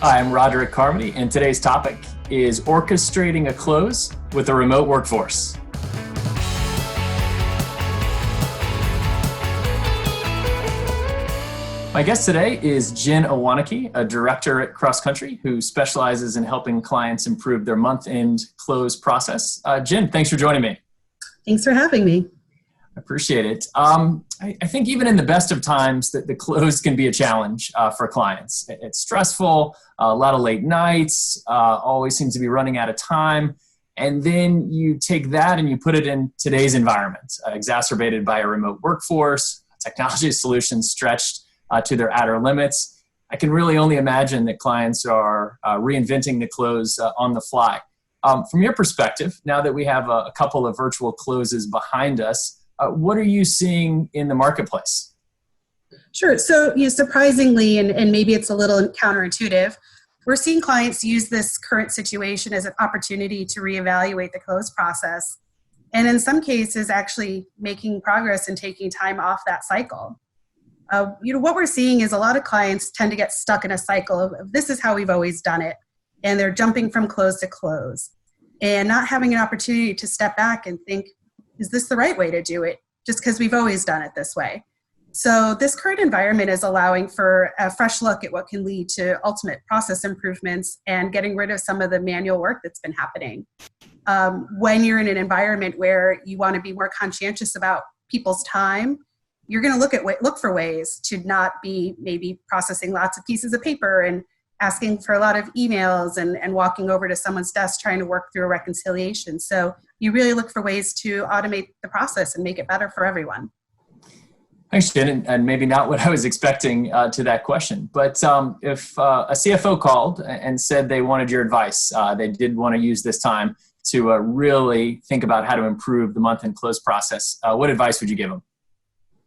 Hi, I'm Roderick Carmody, and today's topic is orchestrating a close with a remote workforce. My guest today is Jen Iwanicki, a director at Cross Country who specializes in helping clients improve their month-end close process. Jen, thanks for joining me. Thanks for having me. I appreciate it. I think even in the best of times, the close can be a challenge for clients. It's stressful, a lot of late nights, always seems to be running out of time. And then you take that and you put it in today's environment, exacerbated by a remote workforce, technology solutions stretched to their outer limits. I can really only imagine that clients are reinventing the close on the fly. From your perspective, now that we have a couple of virtual closes behind us, what are you seeing in the marketplace? Sure. So surprisingly, and maybe it's a little counterintuitive, we're seeing clients use this current situation as an opportunity to reevaluate the close process. And in some cases, actually making progress and taking time off that cycle. What we're seeing is a lot of clients tend to get stuck in a cycle of this is how we've always done it. And they're jumping from close to close and not having an opportunity to step back and think, is this the right way to do it? Just because we've always done it this way. So this current environment is allowing for a fresh look at what can lead to ultimate process improvements and getting rid of some of the manual work that's been happening. When you're in an environment where you want to be more conscientious about people's time, you're going to look for ways to not be maybe processing lots of pieces of paper and asking for a lot of emails and walking over to someone's desk trying to work through a reconciliation. So you really look for ways to automate the process and make it better for everyone. Thanks, Jen, and maybe not what I was expecting to that question. But if a CFO called and said they wanted your advice, they did want to use this time to really think about how to improve the month-end close process, what advice would you give them?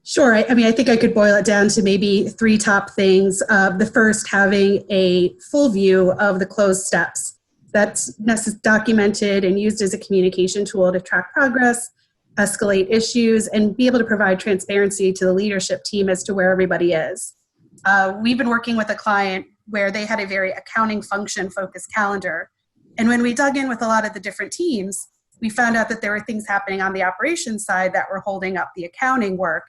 Sure. I think I could boil it down to maybe three top things. The first, having a full view of the close steps. That's documented and used as a communication tool to track progress, escalate issues, and be able to provide transparency to the leadership team as to where everybody is. We've been working with a client where they had a very accounting function focused calendar. And when we dug in with a lot of the different teams, we found out that there were things happening on the operations side that were holding up the accounting work.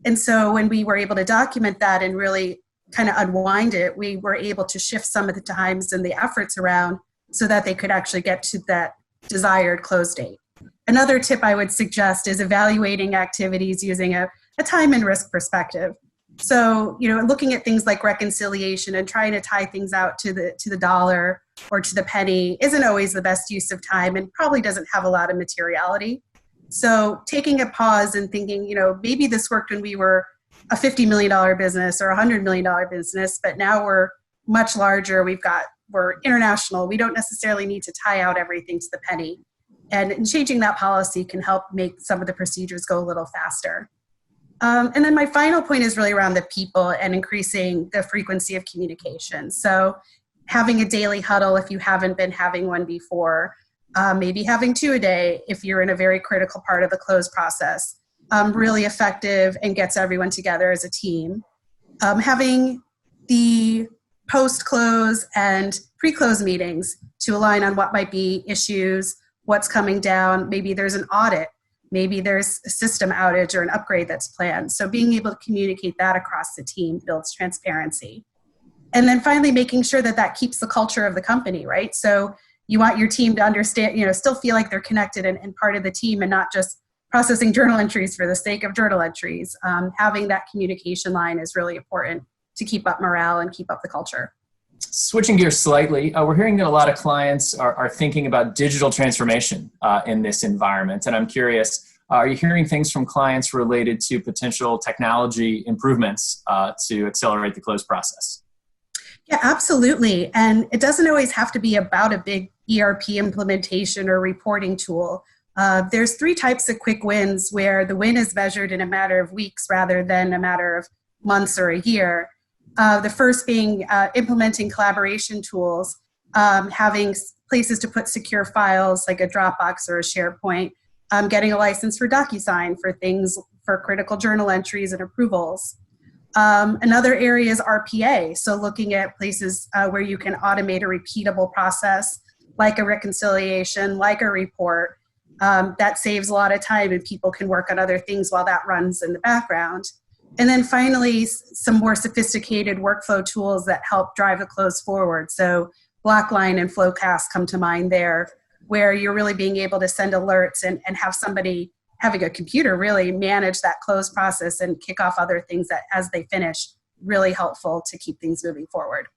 And so when we were able to document that and really kind of unwind it, we were able to shift some of the times and the efforts around so that they could actually get to that desired close date. Another tip I would suggest is evaluating activities using a time and risk perspective. So, looking at things like reconciliation and trying to tie things out to the dollar or to the penny isn't always the best use of time and probably doesn't have a lot of materiality. So taking a pause and thinking, maybe this worked when we were a $50 million business or a $100 million business, but now we're much larger. We're international. We don't necessarily need to tie out everything to the penny. And changing that policy can help make some of the procedures go a little faster. And then my final point is really around the people and increasing the frequency of communication. So having a daily huddle if you haven't been having one before, maybe having 2 a day if you're in a very critical part of the close process, really effective and gets everyone together as a team. Having the post-close and pre-close meetings to align on what might be issues, what's coming down. Maybe there's an audit. Maybe there's a system outage or an upgrade that's planned. So being able to communicate that across the team builds transparency. And then finally, making sure that keeps the culture of the company, right? So you want your team to understand, still feel like they're connected and part of the team and not just processing journal entries for the sake of journal entries. Having that communication line is really important to keep up morale and keep up the culture. Switching gears slightly, we're hearing that a lot of clients are thinking about digital transformation in this environment. And I'm curious, are you hearing things from clients related to potential technology improvements to accelerate the close process? Yeah, absolutely. And it doesn't always have to be about a big ERP implementation or reporting tool. There's 3 types of quick wins where the win is measured in a matter of weeks rather than a matter of months or a year. The first being implementing collaboration tools, having places to put secure files like a Dropbox or a SharePoint, getting a license for DocuSign for things for critical journal entries and approvals. Another area is RPA. So looking at places where you can automate a repeatable process, like a reconciliation, like a report, that saves a lot of time and people can work on other things while that runs in the background. And then finally, some more sophisticated workflow tools that help drive the close forward. So Blockline and Flowcast come to mind there, where you're really being able to send alerts and have somebody having a computer really manage that close process and kick off other things that as they finish, really helpful to keep things moving forward.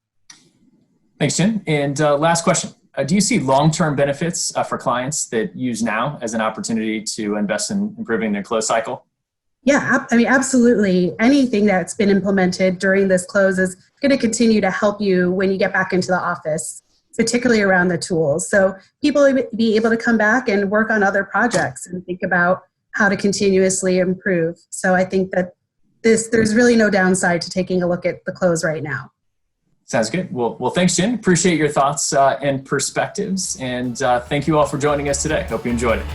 Thanks, Jen. And last question. Do you see long-term benefits for clients that use now as an opportunity to invest in improving their close cycle? Yeah, I mean, absolutely. Anything that's been implemented during this close is going to continue to help you when you get back into the office, particularly around the tools. So people will be able to come back and work on other projects and think about how to continuously improve. So I think that there's really no downside to taking a look at the close right now. Sounds good. Well, thanks, Jen. Appreciate your thoughts and perspectives. And thank you all for joining us today. Hope you enjoyed it.